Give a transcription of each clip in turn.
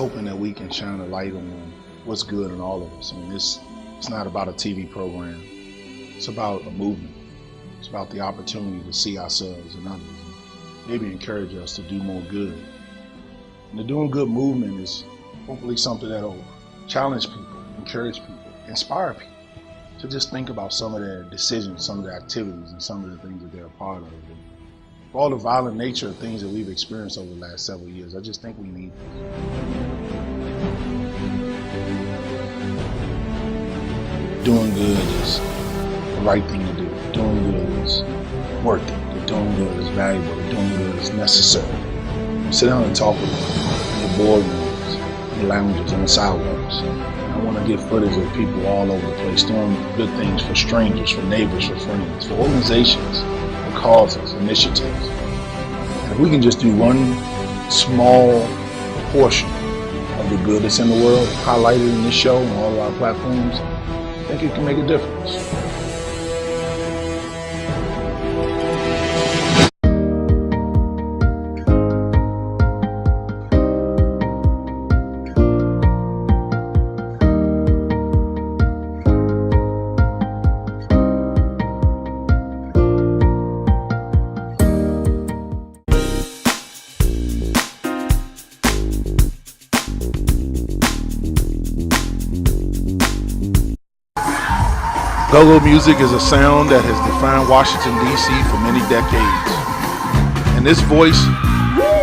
hoping that we can shine a light on what's good in all of us. I mean, it's not about a TV program. It's about a movement. It's about the opportunity to see ourselves and others, and maybe encourage us to do more good. And the Doing Good movement is hopefully something that'll challenge people, encourage people, inspire people to just think about some of their decisions, some of their activities, and some of the things that they're a part of. And for all the violent nature of things that we've experienced over the last several years, I just think we need this. Doing good is the right thing to do. Doing good is worth it. The doing good is valuable. The doing good is necessary. Sit down and talk with them in the boardrooms, in the lounges, in the sidewalks. I want to get footage of people all over the place doing good things for strangers, for neighbors, for friends, for organizations, for causes, initiatives. And if we can just do one small portion of the good that's in the world, highlighted in this show and all of our platforms, I think it can make a difference. Go-go music is a sound that has defined Washington, D.C. for many decades. And this voice,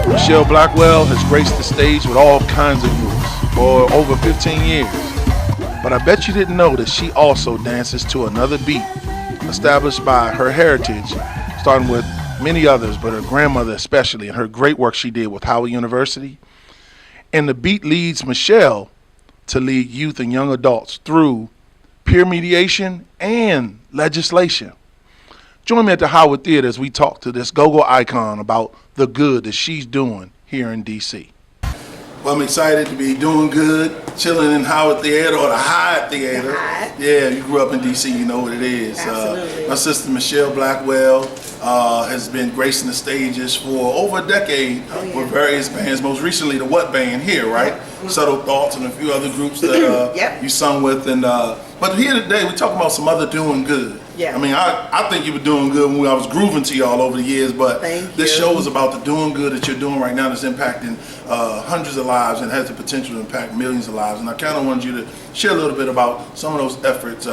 Michelle Blackwell, has graced the stage with all kinds of groups for over 15 years. But I bet you didn't know that she also dances to another beat established by her heritage, starting with many others, but her grandmother especially, and her great work she did with Howard University. And the beat leads Michelle to lead youth and young adults through peer mediation and legislation. Join me at the Howard Theater as we talk to this go-go icon about the good that she's doing here in D.C. Well, I'm excited to be doing good, chilling in Howard Theater or the Hyatt Theater. Yeah, you grew up in D.C., you know what it is. Absolutely. My sister Michelle Blackwell has been gracing the stages for over a decade with various bands, most recently the What Band here, right? Subtle Thoughts and a few other groups that you sung with. And but here today we're talking about some other doing good. Yeah. I mean, I think you were doing good when I was grooving to you all over the years, but this show is about the doing good that you're doing right now that's impacting hundreds of lives and has the potential to impact millions of lives. And I kind of wanted you to share a little bit about some of those efforts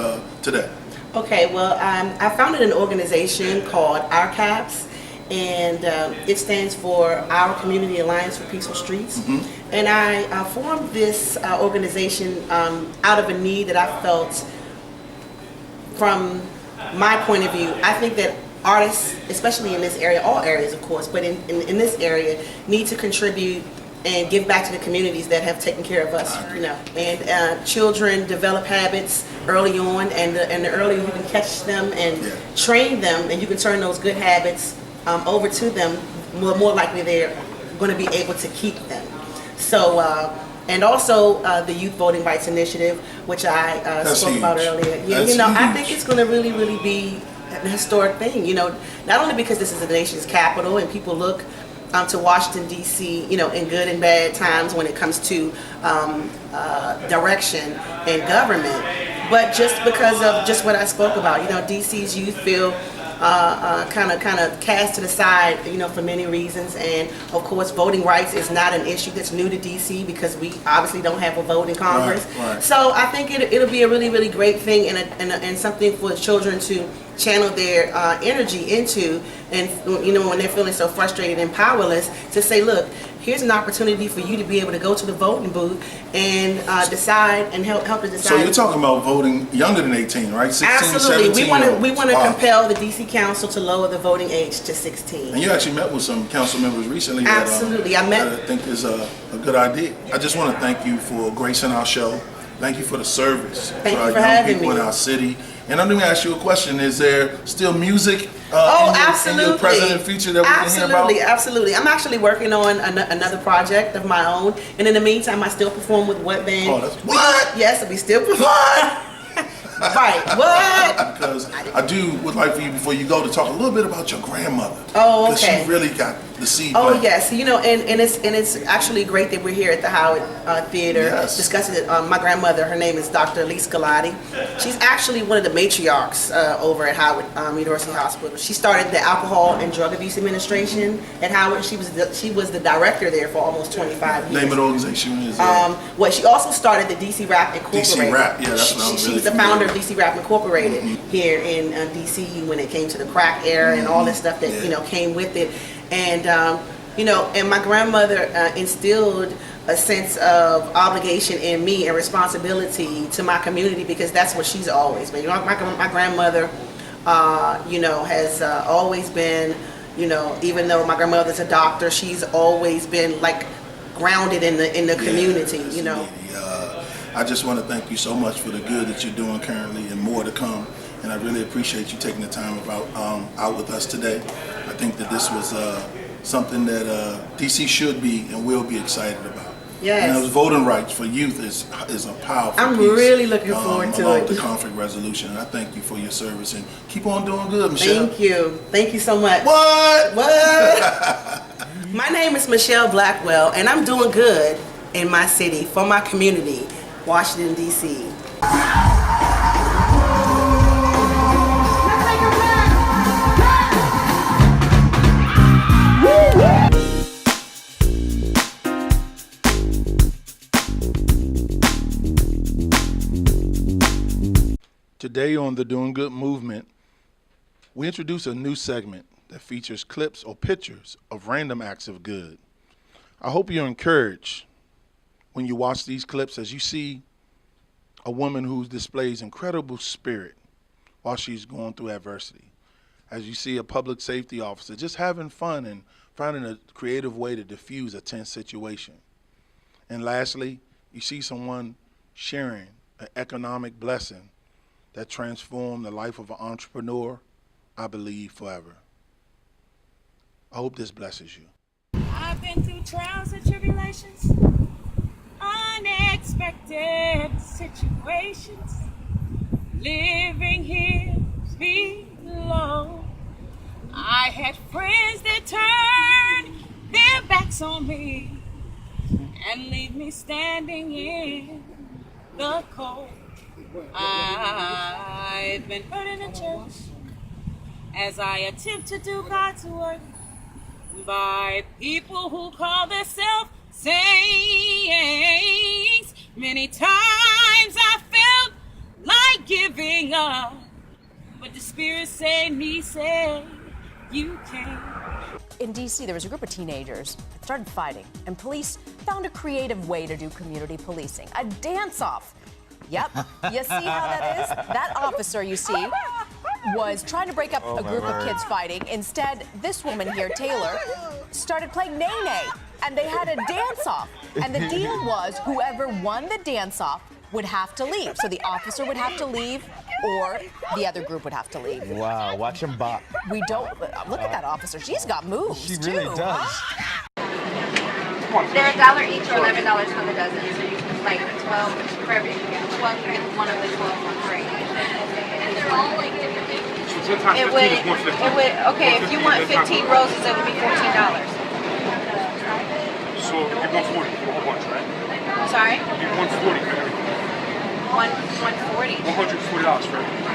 today. Okay, well, I founded an organization called RCAPS, and it stands for Our Community Alliance for Peaceful Streets. And I formed this organization out of a need that I felt from my point of view. I think that artists, especially in this area, all areas of course, but in this area, need to contribute and give back to the communities that have taken care of us, you know. And children develop habits early on, and the earlier you can catch them and train them, and you can turn those good habits over to them, more likely they're going to be able to keep them. So, and also the Youth Voting Rights Initiative, which I spoke about earlier. Yeah, you know, I think it's going to really, really be a historic thing. You know, not only because this is the nation's capital and people look to Washington, D.C., you know, in good and bad times when it comes to direction and government, but just because of just what I spoke about. You know, D.C.'s youth feel kind of cast to the side, you know, for many reasons. And of course, voting rights is not an issue that's new to DC because we obviously don't have a vote in Congress. So I think it'll be a really, really great thing and something for children to channel their energy into, and you know, when they're feeling so frustrated and powerless, to say, look, here's an opportunity for you to be able to go to the voting booth and decide and help to decide. So you're talking about voting younger than 18, right? 16, Absolutely. 17 We want to compel the DC Council to lower the voting age to 16. And you actually met with some council members recently. Absolutely. That I think is a good idea. I just want to thank you for gracing our show. Thank you for the service Thank to you our for young having people me. in our city. And I'm going to ask you a question. Is there still music Absolutely. in your present and future that we can hear about? Absolutely. I'm actually working on another project of my own. And in the meantime, I still perform with What Band. Oh, that's what? Yes, we still perform. Right. What? Because I would like for you, before you go, to talk a little bit about your grandmother. Oh, okay. Because she really got the seed Oh plant. yes, and it's actually great that we're here at the Howard Theater Yes. discussing it. My grandmother, her name is Dr. Elise Galati. She's actually one of the matriarchs over at Howard University Hospital. She started the Alcohol and Drug Abuse Administration at Howard. She was the director there for almost 25 years. Name of the organization is Well, she also started the DC Rap Incorporated. DC Rap, yeah, that's what I was She's really the familiar founder of with. DC Rap Incorporated here in DC when it came to the crack era and all this stuff that came with it, and and my grandmother instilled a sense of obligation in me and responsibility to my community because that's what she's always been. My grandmother, has always been, even though my grandmother's a doctor, she's always been like grounded in the community. I just want to thank you so much for the good that you're doing currently and more to come. And I really appreciate you taking the time out with us today. I think that this was something that DC should be and will be excited about. Yes. And those voting rights for youth is a powerful I'm piece, really looking forward to along it. with the conflict resolution. And I thank you for your service and keep on doing good, Michelle. Thank you so much. What? My name is Michelle Blackwell, and I'm doing good in my city for my community, Washington, D.C. Today on the Doing Good movement, we introduce a new segment that features clips or pictures of random acts of good. I hope you're encouraged when you watch these clips as you see a woman who displays incredible spirit while she's going through adversity. As you see a public safety officer just having fun and finding a creative way to diffuse a tense situation. And lastly, you see someone sharing an economic blessing that transformed the life of an entrepreneur, I believe, forever. I hope this blesses you. I've been through trials and tribulations, unexpected situations, living here below. I had friends that turned their backs on me and leave me standing in the cold. I've been hurt in the church as I attempt to do God's work by people who call themselves saints. Many times I felt like giving up, but the Spirit said me, you can't. In D.C., there was a group of teenagers that started fighting, and police found a creative way to do community policing, a dance-off. Yep, you see how that is? That officer, you see, was trying to break up a group of kids fighting. Instead, this woman here, Taylor, started playing Nene, and they had a dance-off. And the deal was whoever won the dance-off would have to leave. So the officer would have to leave, or the other group would have to leave. Wow, watch him bop. We don't, look at that officer. She's got moves, She really too. does. They're $1 each or $11 for the dozen. So you can like 12 for every 12. You get one of the 12 for free. And they're all like different things. Sometimes It 15 would. is 150. It would. Okay, if you want 15 roses, it would be $14. So you get 140 for a whole bunch, right? Sorry. You get 140 for everything. 140. $140 for everything.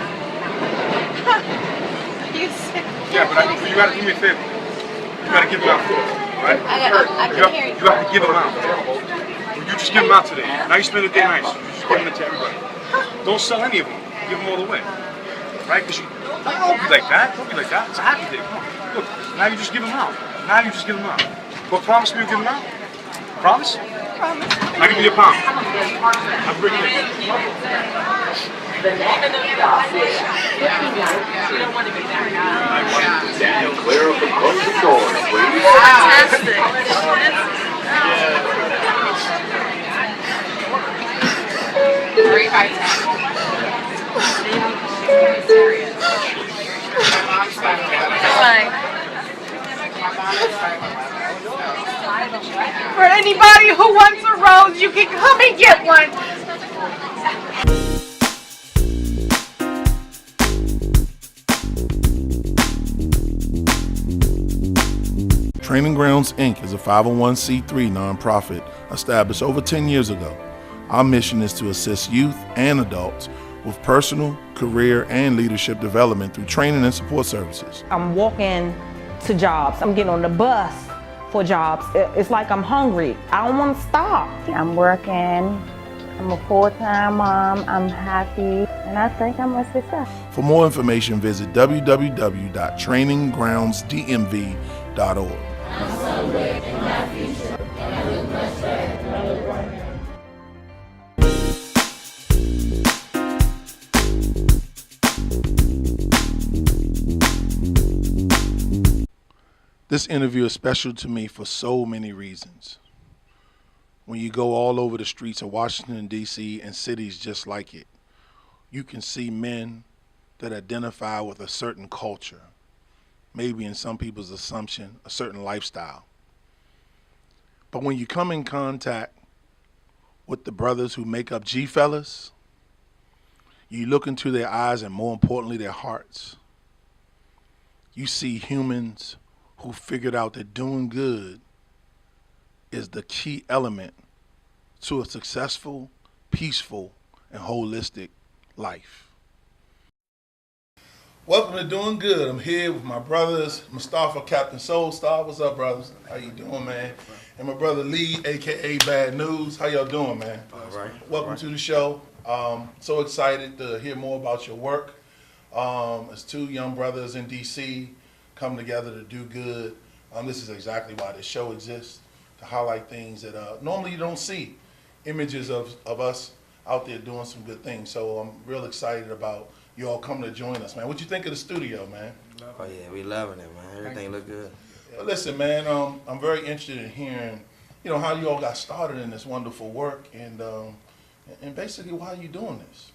You sick? Yeah, but you gotta do me a favor. You gotta give them out food, right? I can hear you. You have to give them out. You just give them out today. Now you spend the day nice. You just give them to everybody. Don't sell any of them. Give them all away. Right? Because don't be like that. Don't be like that. It's a happy day. Come on. Look, now you just give them out. Now you just give them out. But promise me you'll give them out. Promise? Promise. I'll give you a pound. I'll bring it in. Stand clear of the closing doors, please. Fantastic. For anybody who wants a rose, you can come and get one. Training Grounds, Inc. is a 501c3 nonprofit established over 10 years ago. Our mission is to assist youth and adults with personal, career, and leadership development through training and support services. I'm walking to jobs. I'm getting on the bus for jobs. It's like I'm hungry. I don't want to stop. I'm working. I'm a full-time mom. I'm happy. And I think I'm a success. For more information, visit www.traininggroundsdmv.org. This interview is special to me for so many reasons. When you go all over the streets of Washington, D.C. and cities just like it, you can see men that identify with a certain culture, maybe in some people's assumption, a certain lifestyle. But when you come in contact with the brothers who make up G-Fellas, you look into their eyes and more importantly, their hearts. You see humans who figured out that doing good is the key element to a successful, peaceful, and holistic life. Welcome to Doing Good. I'm here with my brothers, Mustafa, Captain Soulstar. What's up, brothers? How you doing, man? And my brother Lee, a.k.a. Bad News. How y'all doing, man? All right. Welcome to the show. So excited to hear more about your work. As two young brothers in D.C. come together to do good. This is exactly why this show exists, to highlight things that normally you don't see, images of us out there doing some good things. So I'm real excited about you all coming to join us, man. What you think of the studio, man? Oh yeah, we loving it, man. Everything look good. Well, listen, man, I'm very interested in hearing, how you all got started in this wonderful work and basically why are you doing this?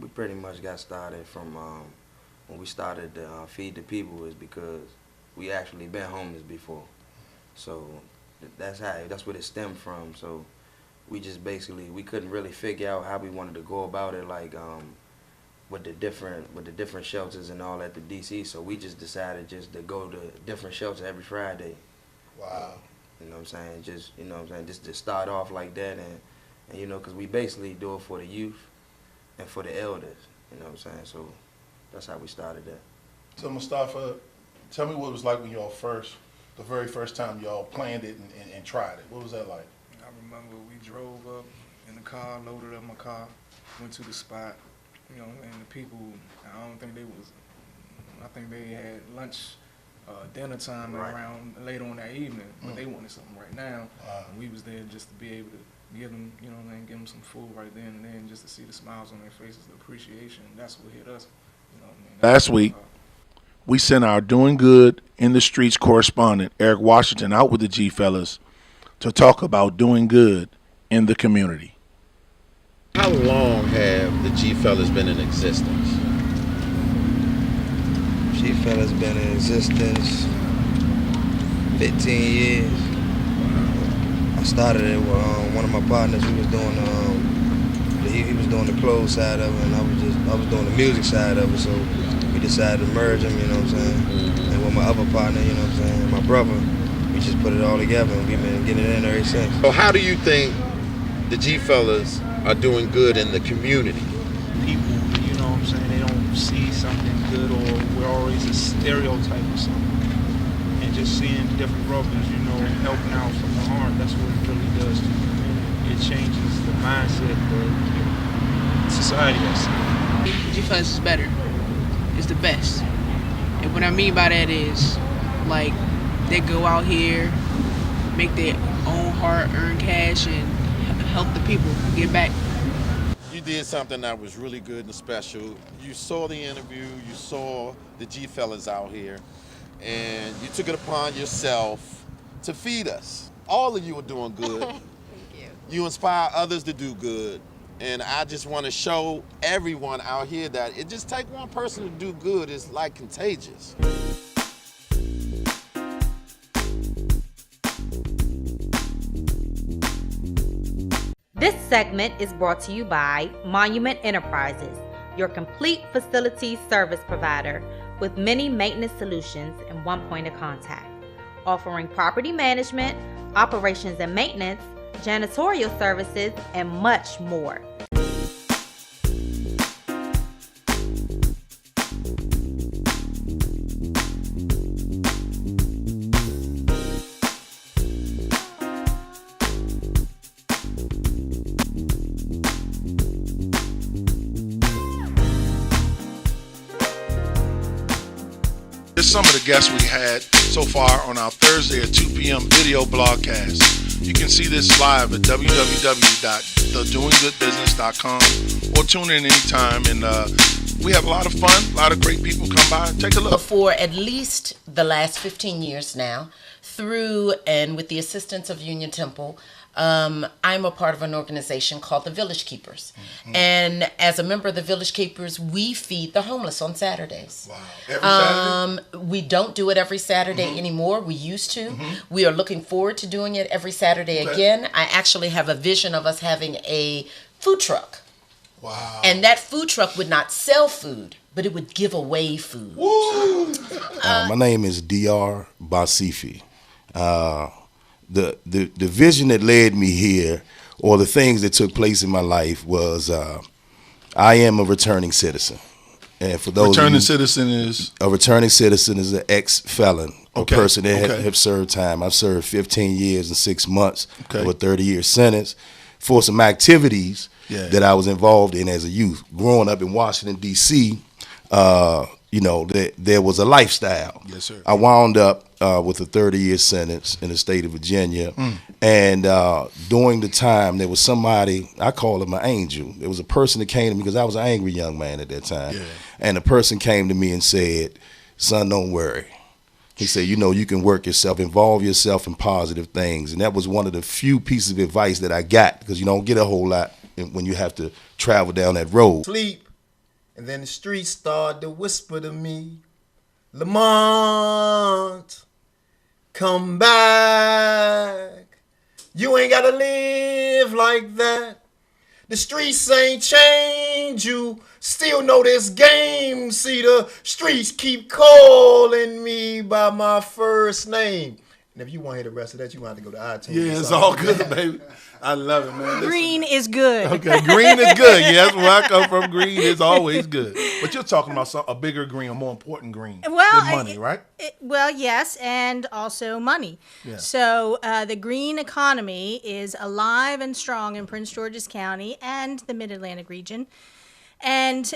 We pretty much got started from when we started to Feed the People is because we actually been homeless before. So that's what it stemmed from. So we just basically, we couldn't really figure out how we wanted to go about it, like with the different shelters and all at the DC. So we just decided just to go to different shelters every Friday. Wow. You know what I'm saying? Just, just to start off like that and because we basically do it for the youth and for the elders, you know what I'm saying? So that's how we started that. So Mustafa, tell me what it was like when y'all the very first time y'all planned it and tried it. What was that like? I remember we drove up in the car, loaded up my car, went to the spot, and the people, I think they had lunch, dinner time around later on that evening, but they wanted something right now. And we was there just to be able to give them, give them some food right then and then, just to see the smiles on their faces, the appreciation. That's what hit us, Last week, we sent our Doing Good in the Streets correspondent, Eric Washington, out with the G-Fellas to talk about doing good in the community. How long have the G-Fellas been in existence? G-Fellas been in existence 15 years. I started it with one of my partners. He was doing the clothes side of it, and I was doing the music side of it. So we decided to merge them, you know what I'm saying? And with my other partner, you know what I'm saying, my brother, we just put it all together, and we've been getting it in ever since. So how do you think the G-Fellas are doing good in the community? People, you know what I'm saying, they don't see something good, or we're always a stereotype or something. And just seeing different brothers, helping out from the heart, that's what it really does to the community. It changes the mindset that society has. G-Fellas is better. It's the best. And what I mean by that is, like, they go out here, make their own hard-earned cash, and help the people get back. You did something that was really good and special. You saw the interview, you saw the G-Fellas out here, and you took it upon yourself to feed us. All of you are doing good. Thank you. You inspire others to do good. And I just want to show everyone out here that it just takes one person to do good. It's like contagious. This segment is brought to you by Monument Enterprises, your complete facilities service provider with many maintenance solutions and one point of contact. offering property management, operations and maintenance, janitorial services, and much more. Here's some of the guests we had so far on our Thursday at 2 p.m. video blogcast. You can see this live at www.thedoinggoodbusiness.com or tune in anytime. And we have a lot of fun, a lot of great people come by. Take a look. For at least the last 15 years now, through and with the assistance of Union Temple, I'm a part of an organization called the Village Keepers. Mm-hmm. And as a member of the Village Keepers, we feed the homeless on Saturdays. Wow. Every Saturday? We don't do it every Saturday anymore. We used to. Mm-hmm. We are looking forward to doing it every Saturday again. I actually have a vision of us having a food truck. Wow. And that food truck would not sell food, but it would give away food. My name is Dr. Basifi. The vision that led me here, or the things that took place in my life, was I am a returning citizen. And for those returning citizen is an ex-felon, a person that have served time. I've served 15 years and 6 months of a 30-year sentence for some activities that I was involved in as a youth. Growing up in Washington, D.C., there was a lifestyle. Yes, sir. I wound up with a 30-year sentence in the state of Virginia. And during the time, there was somebody, I call him an angel. There was a person that came to me because I was an angry young man at that time. Yeah. And the person came to me and said, "Son, don't worry." He said, you can work yourself, involve yourself in positive things. And that was one of the few pieces of advice that I got, because you don't get a whole lot when you have to travel down that road. Sleep. And then the streets started to whisper to me, "Lamont, come back. You ain't gotta live like that. The streets ain't changed. You still know this game. See, the streets keep calling me by my first name." And if you want to hear the rest of that, you want to go to iTunes. Yeah, it's all good, baby. I love it, man. Listen. Green is good. Okay, green is good. Yeah, that's where I come from. Green is always good. But you're talking about a bigger green, a more important green than money, right? Well, yes, and also money. Yeah. So the green economy is alive and strong in Prince George's County and the Mid-Atlantic region. And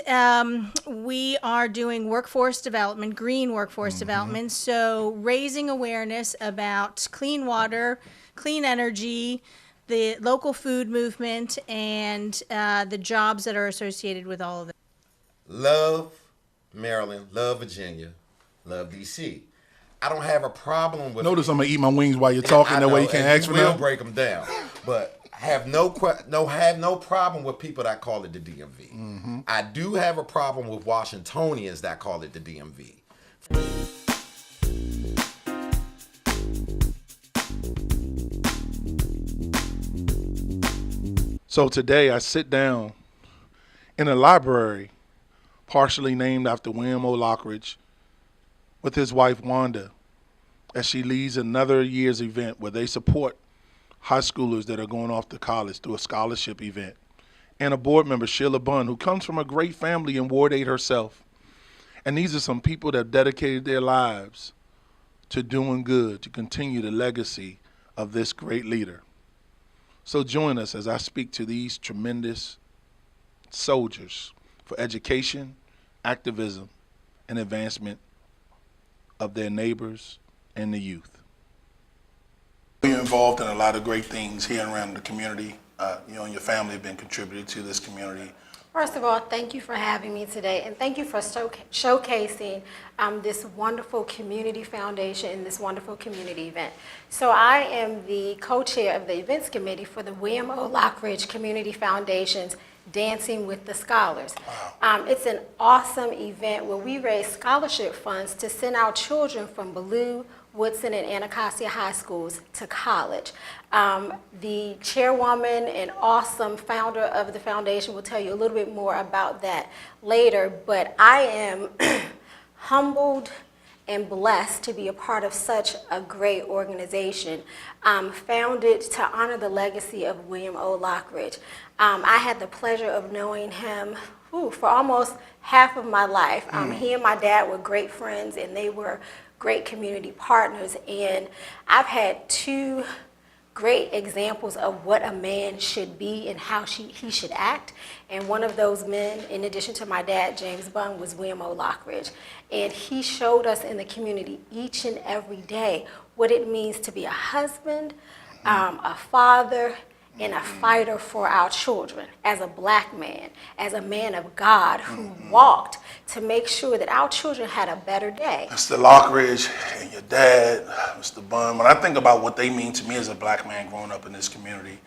we are doing workforce development, green workforce development, so raising awareness about clean water, clean energy, the local food movement, and the jobs that are associated with all of it. Love Maryland, love Virginia, love D.C. I don't have a problem with... Notice I'm going to eat my wings while you're talking. That way you can't ask for them. We'll break them down. But have no problem with people that call it the DMV. Mm-hmm. I do have a problem with Washingtonians that call it the DMV. So today I sit down in a library partially named after William O. Lockridge with his wife Wanda as she leads another year's event where they support high schoolers that are going off to college through a scholarship event. And a board member, Sheila Bunn, who comes from a great family in Ward 8 herself. And these are some people that have dedicated their lives to doing good, to continue the legacy of this great leader. So join us as I speak to these tremendous soldiers for education, activism, and advancement of their neighbors and the youth. You're involved in a lot of great things here and around the community. You and your family have been contributing to this community. First of all, thank you for having me today, and thank you for showcasing this wonderful community foundation and this wonderful community event. So I am the co-chair of the events committee for the William O. Lockridge Community Foundation's Dancing with the Scholars. Wow. It's an awesome event where we raise scholarship funds to send our children from Ballou, Woodson, and Anacostia High Schools to college. The chairwoman and awesome founder of the foundation will tell you a little bit more about that later, but I am humbled and blessed to be a part of such a great organization, founded to honor the legacy of William O. Lockridge. I had the pleasure of knowing him for almost half of my life. He and my dad were great friends, and they were great community partners. And I've had two great examples of what a man should be and how he should act. And one of those men, in addition to my dad, James Bunn, was William O. Lockridge. And he showed us in the community each and every day what it means to be a husband, a father, and a fighter for our children, as a black man, as a man of God who walked to make sure that our children had a better day. Mr. Lockridge and your dad, Mr. Bunn, when I think about what they mean to me as a black man growing up in this community,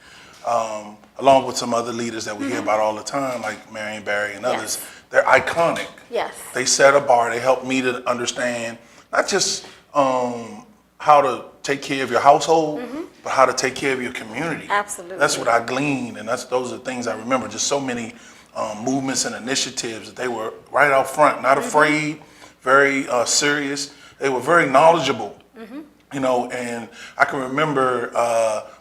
along with some other leaders that we hear about all the time, like Marion Barry and others, they're iconic. Yes. They set a bar. They helped me to understand not just how to take care of your household, but how to take care of your community. Absolutely. That's what I gleaned, and those are the things I remember. Just so many movements and initiatives that they were right out front, not afraid, very serious. They were very knowledgeable, you know. And I can remember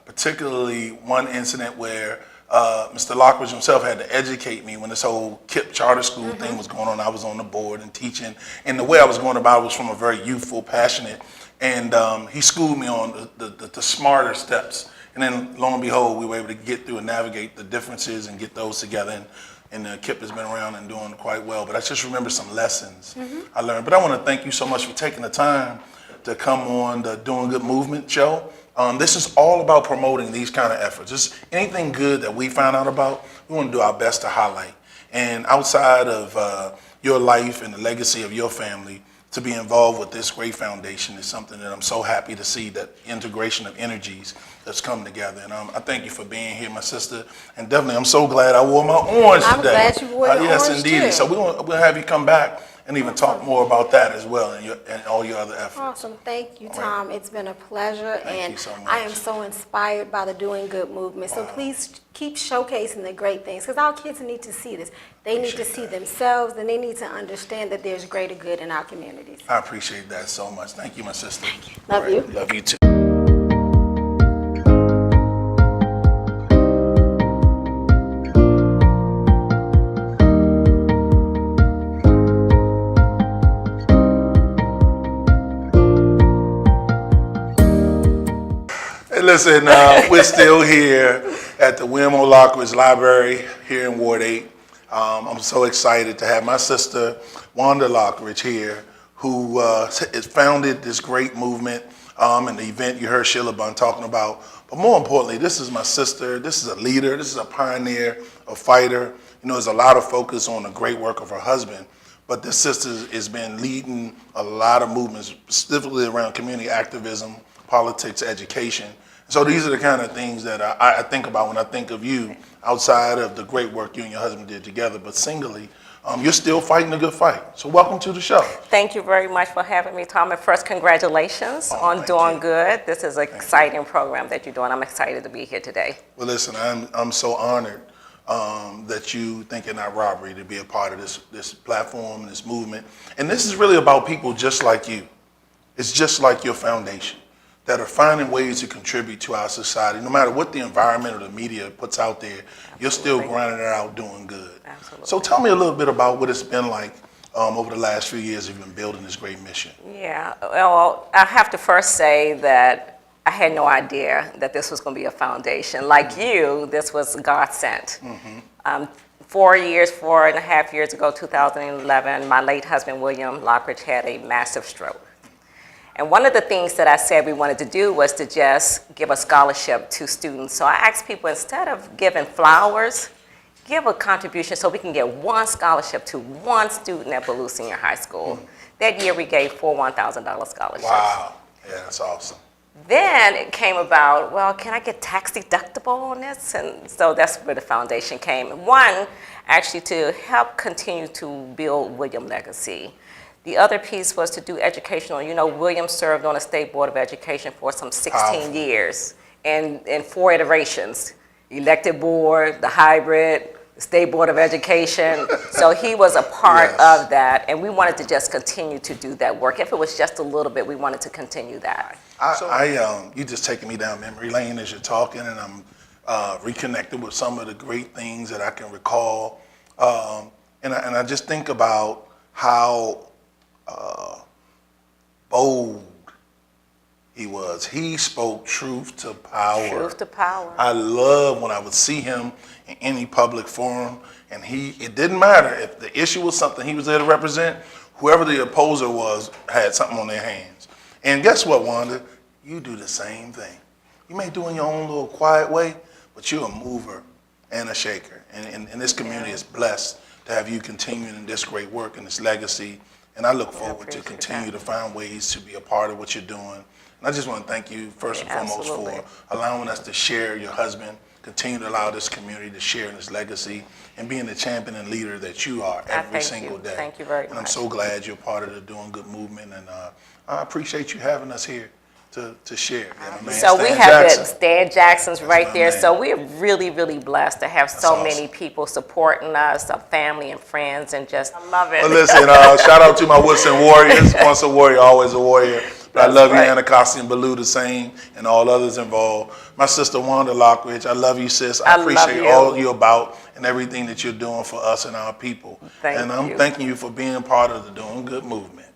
particularly one incident where Mr. Lockridge himself had to educate me when this whole KIPP charter school thing was going on. I was on the board and teaching, and the way I was going about it was from a very youthful, passionate. And he schooled me on the smarter steps. And then, lo and behold, we were able to get through and navigate the differences and get those together. And KIPP has been around and doing quite well. But I just remember some lessons I learned. But I want to thank you so much for taking the time to come on the Doing Good Movement show. This is all about promoting these kind of efforts. Just anything good that we find out about, we want to do our best to highlight. And outside of your life and the legacy of your family, to be involved with this great foundation is something that I'm so happy to see, that integration of energies that's come together. And I thank you for being here, my sister. And definitely, I'm so glad I wore my orange today. I'm glad you wore your yes, orange indeed. too. So we'll have you come back and even talk more about that as well, and all your other efforts. Awesome. Thank you, Tom. It's been a pleasure. Thank you so much. I am so inspired by the Doing Good movement. So please keep showcasing the great things, because our kids need to see this. They need to see themselves, and they need to understand that there's greater good in our communities. I appreciate that so much. Thank you, my sister. Love you. Love you too. Hey, listen, we're still here at the William O. Lockridge Library here in Ward 8. I'm so excited to have my sister, Wanda Lockridge, here, who has founded this great movement and the event you heard Sheila Bunn talking about. But more importantly, this is my sister. This is a leader. This is a pioneer, a fighter. You know, there's a lot of focus on the great work of her husband. But this sister has been leading a lot of movements, specifically around community activism, politics, education. So these are the kind of things that I think about when I think of you, outside of the great work you and your husband did together, but singly, you're still fighting a good fight. So welcome to the show. Thank you very much for having me, Tom. And first, congratulations on Doing Good. This is an exciting program that you're doing. I'm excited to be here today. Well, listen, I'm so honored that you think it not robbery to be a part of this platform, this movement. And this is really about people just like you. It's just like your foundation, that are finding ways to contribute to our society. No matter what the environment or the media puts out there, you're still grinding it out, doing good. Absolutely. So tell me a little bit about what it's been like over the last few years you've been building this great mission. Yeah, well, I have to first say that I had no idea that this was going to be a foundation. Like you, this was God sent. 4.5 years ago, 2011, my late husband, William Lockridge, had a massive stroke. And one of the things that I said we wanted to do was to just give a scholarship to students. So I asked people, instead of giving flowers, give a contribution so we can get one scholarship to one student at Ballou Senior High School. That year we gave 4 $1,000 scholarships. Wow, yeah, that's awesome. Then it came about, well, can I get tax deductible on this? And so that's where the foundation came. One, actually to help continue to build William legacy. The other piece was to do educational. You know, William served on the State Board of Education for some 16 years and in 4 iterations. Elected board, the hybrid, State Board of Education. So he was a part of that, and we wanted to just continue to do that work. If it was just a little bit, we wanted to continue that. You just taking me down memory lane as you're talking, and I'm reconnected with some of the great things that I can recall. And I just think about how bold he was. He spoke truth to power. Truth to power. I love when I would see him in any public forum, and it didn't matter if the issue was something he was there to represent, whoever the opposer was had something on their hands. And guess what, Wanda? You do the same thing. You may do it in your own little quiet way, but you're a mover and a shaker. And this community is blessed to have you continuing in this great work and this legacy. And I look forward to continue to find ways to be a part of what you're doing. And I just want to thank you first and foremost for allowing us to share your husband, continue to allow this community to share in his legacy, and being the champion and leader that you are every single day. Thank you very much. And I'm so glad you're part of the Doing Good movement, and I appreciate you having us here to share. You know, so we have Stan Jackson's right there. So we're really, really blessed to have so many people supporting us, our family and friends, and just I love it. Well, listen, shout out to my Woodson Warriors. Once a warrior, always a warrior. But I love you, Anacostia and Baloo the same, and all others involved. My sister Wanda Lockridge, I love you, sis. I appreciate all you're about and everything that you're doing for us and our people. And I'm thanking you for being part of the Doing Good movement.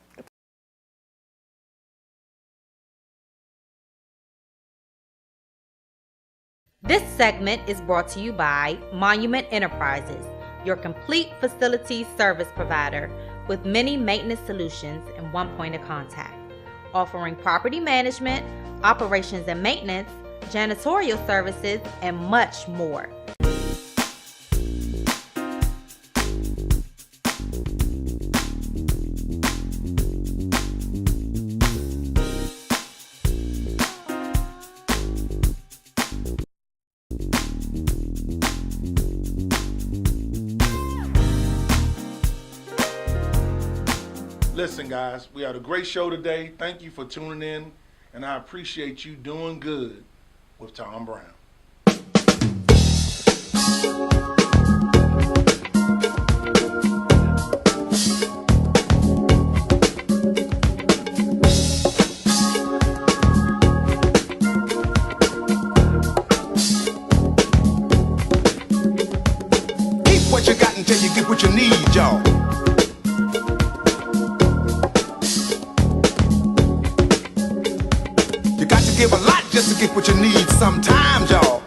This segment is brought to you by Monument Enterprises, your complete facilities service provider with many maintenance solutions and one point of contact, offering property management, operations and maintenance, janitorial services, and much more. Listen, guys, we had a great show today. Thank you for tuning in, and I appreciate you doing good with Tom Brown. Keep what you got until you get what you need, y'all. Give a lot just to get what you need sometimes, y'all.